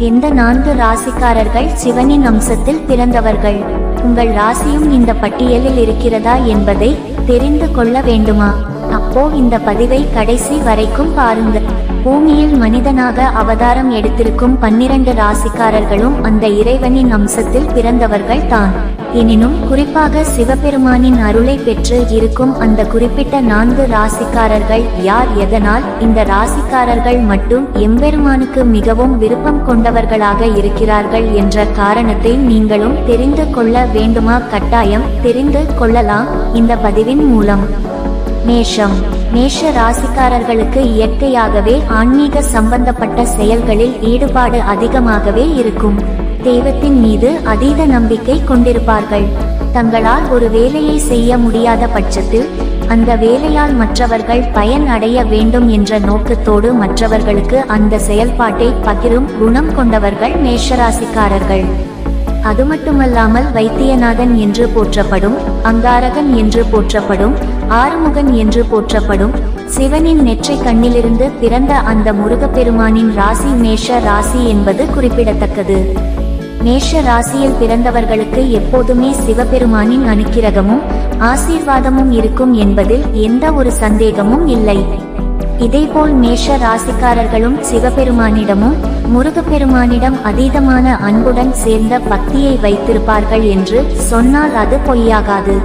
எந்த 4 ராசிக்காரர்கள் சிவனின் அம்சத்தில் பிறந்தவர்கள்? உங்கள் ராசியும் இந்த பட்டியலில் இருக்கிறதா என்பதை தெரிந்து கொள்ள வேண்டுமா? அப்போ இந்த பதிவை கடைசி வரைக்கும் பாருங்கள். பூமியில் மனிதனாக அவதாரம் எடுத்திருக்கும் 12 ராசிக்காரர்களும் அந்த இறைவனின் அம்சத்தில் பிறந்தவர்கள் தான். எனினும் குறிப்பாக சிவபெருமானின் அருளை பெற்று இருக்கும் அந்த குறிப்பிட்ட 4 ராசிக்காரர்கள் யார்? எதனால் இந்த ராசிக்காரர்கள் மட்டும் எம்பெருமானுக்கு மிகவும் விருப்பம் கொண்டவர்களாக இருக்கிறார்கள் என்ற காரணத்தை நீங்களும் தெரிந்து கொள்ள வேண்டுமா? கட்டாயம் தெரிந்து கொள்ளலாம் இந்த பதிவின் மூலம். மேஷ ராசிக்காரர்களுக்கு இயற்கையாகவே ஆன்மீக சம்பந்தப்பட்ட செயல்களில் ஈடுபாடு அதிகமாகவே இருக்கும். தெய்வத்தின் மீது அதீத நம்பிக்கை கொண்டிருப்பார்கள். தங்களால் ஒரு வேலையை செய்ய முடியாத பட்சத்தில் அந்த வேலையால் மற்றவர்கள் பயன் அடைய வேண்டும் என்ற நோக்கத்தோடு மற்றவர்களுக்கு அந்த செயல்பாட்டை பகிரும் குணம் கொண்டவர்கள் மேஷராசிக்காரர்கள். அது மட்டுமல்லாமல் வைத்தியநாதன் என்று போற்றப்படும், அங்காரகன் என்று போற்றப்படும், ஆறுமுகன் என்று போற்றப்படும் சிவனின் நெற்றி கண்ணிலிருந்து பிறந்த அந்த முருகப்பெருமானின் ராசி மேஷ ராசி என்பது குறிப்பிடத்தக்கது. மேஷ ராசியில் பிறந்தவர்களுக்கு எப்போதுமே சிவபெருமானின் அனுக்கிரகமும் ஆசீர்வாதமும் இருக்கும் என்பதில் எந்த ஒரு சந்தேகமும் இல்லை. இதேபோல் மேஷ ராசிக்காரர்களும் சிவபெருமானிடமும் முருகப்பெருமானிடம் அதீதமான அன்புடன் சேர்ந்த பக்தியை வைத்திருப்பார்கள் என்று சொன்னால் அது பொய்யாகாது.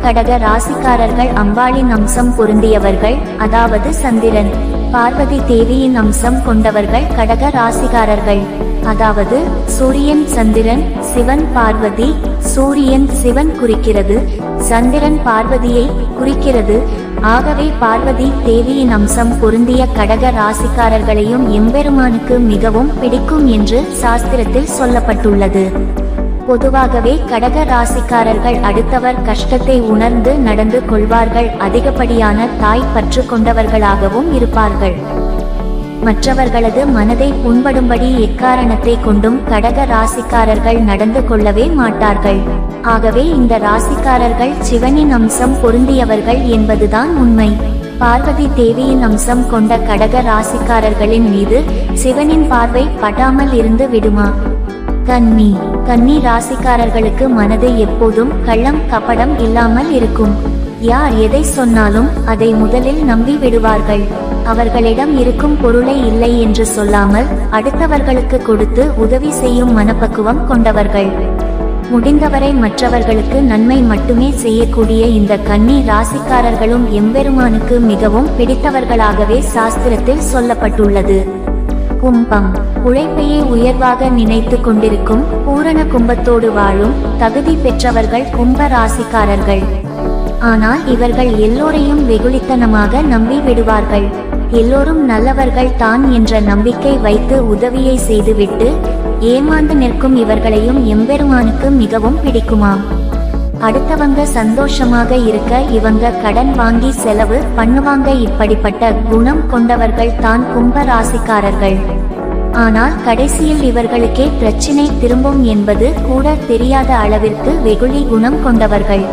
கடக ராசிக்காரர்கள் அம்பாளின் அம்சம் பொருந்தியவர்கள், அதாவது சந்திரன் பார்வதி தேவியின் அம்சம் கொண்டவர்கள் கடக ராசிக்காரர்கள். அதாவது சூரியன் சந்திரன், சிவன் பார்வதி. சூரியன் சிவன் குறிக்கிறது, சந்திரன் பார்வதியை குறிக்கிறது. ஆகவே பார்வதி தேவியின் அம்சம் பொருந்திய கடக ராசிக்காரர்களையும் எம்பெருமானுக்கு மிகவும் பிடிக்கும் என்று சாஸ்திரத்தில் சொல்லப்பட்டுள்ளது. பொதுவாகவே கடக ராசிக்காரர்கள் அடுத்தவர் கஷ்டத்தை உணர்ந்து நடந்து கொள்வார்கள். அதிகப்படியான தாய் பற்று கொண்டவர்களாகவும் இருப்பார்கள். மற்றவர்களது மனதை புண்படும்படி எக்காரணத்தை கொண்டும் கடக ராசிக்காரர்கள் நடந்து கொள்ளவே மாட்டார்கள். ஆகவே இந்த ராசிக்காரர்கள் சிவனின் அம்சம் பொருந்தியவர்கள் என்பதுதான் உண்மை. பார்வதி தேவியின் அம்சம் கொண்ட கடக ராசிக்காரர்களின் மீது சிவனின் பார்வை படாமல் இருந்து விடுமா? கன்னி ராசிக்காரர்களுக்கு மனது எப்போதும் கள்ளம் கபடம் இல்லாமல் இருக்கும். யார் எதை சொன்னாலும் அதை முதலில் நம்பி விடுவார்கள். அவர்களிடம் இருக்கும் பொருளை இல்லை என்று சொல்லாமல் அடுத்தவர்களுக்கு கொடுத்து உதவி செய்யும் மனப்பக்குவம் கொண்டவர்கள். முடிந்தவரை மற்றவர்களுக்கு நன்மை மட்டுமே செய்யக்கூடிய இந்த கன்னி ராசிக்காரர்களும் எம்பெருமானுக்கு மிகவும் பிடித்தவர்களாகவே சாஸ்திரத்தில் சொல்லப்பட்டுள்ளது. கும்பம் உழைப்பையே உயர்வாக நினைத்து கொண்டிருக்கும் பூரண கும்பத்தோடு வாழும் தகுதி பெற்றவர்கள் கும்ப ராசிக்காரர்கள். ஆனால் இவர்கள் எல்லோரையும் வெகுளித்தனமாக நம்பி விடுவார்கள். எல்லோரும் நல்லவர்கள் தான் என்ற நம்பிக்கை வைத்து உதவியை செய்துவிட்டு ஏமாந்து நிற்கும் இவர்களையும் எம்பெருமானுக்கு மிகவும் பிடிக்குமாம். அடுத்தவங்க சந்தோஷமாக இருக்க இவங்க கடன் வாங்கி செலவு பண்ணுவாங்க. இப்படிப்பட்ட குணம் கொண்டவர்கள் தான் கும்ப ராசிக்காரர்கள். ஆனால் கடைசியில் இவர்களுக்கே பிரச்சினை திரும்பும் என்பது கூட தெரியாத அளவிற்கு வெகுளி குணம் கொண்டவர்கள்.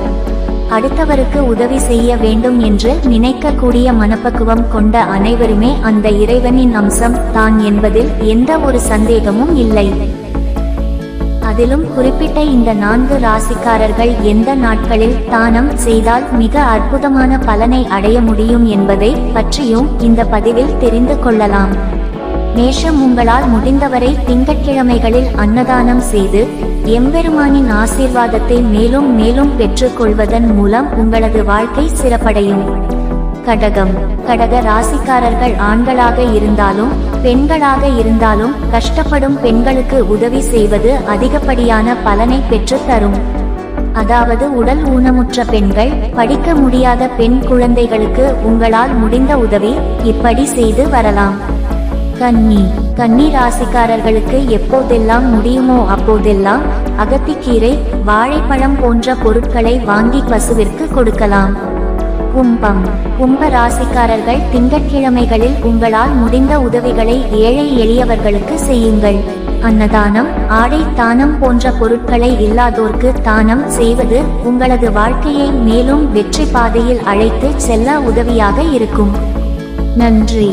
அடுத்தவருக்கு உதவி செய்ய வேண்டும் என்று நினைக்கக்கூடிய மனப்பக்குவம் கொண்ட அனைவருமே அந்த இறைவனின் அம்சம் தான் என்பதில் எந்த ஒரு சந்தேகமும் இல்லை. அதிலும் குறிப்பிட்ட இந்த 4 ராசிக்காரர்கள் எந்த நாட்களில் தானம் செய்தால் மிக அற்புதமான பலனை அடைய முடியும் என்பதை பற்றியும் இந்த பதிவில் தெரிந்து கொள்ளலாம். மேஷம் உங்களால் முடிந்தவரை திங்கட்கிழமைகளில் அன்னதானம் செய்து எம்பெருமானின் ஆசீர்வாதத்தை மேலும் மேலும் பெற்றுக்கொள்வதன் மூலம் உங்களது வாழ்க்கை சிறப்படையும். கடக ராசிக்காரர்கள் ஆண்களாக இருந்தாலும் பெண்களாக இருந்தாலும் கஷ்டப்படும் பெண்களுக்கு உதவி செய்வது அதிகப்படியான பலனை பெற்று தரும். அதாவது உடல் ஊனமுற்ற பெண்கள், படிக்க முடியாத பெண் குழந்தைகளுக்கு உங்களால் முடிந்த உதவி இப்படி செய்து வரலாம். கன்னி ராசிக்காரர்களுக்கு எப்போதெல்லாம் முடியுமோ அப்போதெல்லாம் அகத்திக்கீரை, வாழைப்பழம் போன்ற பொருட்களை வாங்கி பசுவிற்கு கொடுக்கலாம். கும்ப ராசிக்காரர்கள் திங்கட்கிழமைகளில் உங்களால் முடிந்த உதவிகளை ஏழை எளியவர்களுக்கு செய்யுங்கள். அன்னதானம், ஆடை தானம் போன்ற பொருட்களை இல்லாதோர்க்கு தானம் செய்வது உங்களது வாழ்க்கையை மேலும் வெற்றி பாதையில் அழைத்து செல்ல உதவியாக இருக்கும். நன்றி.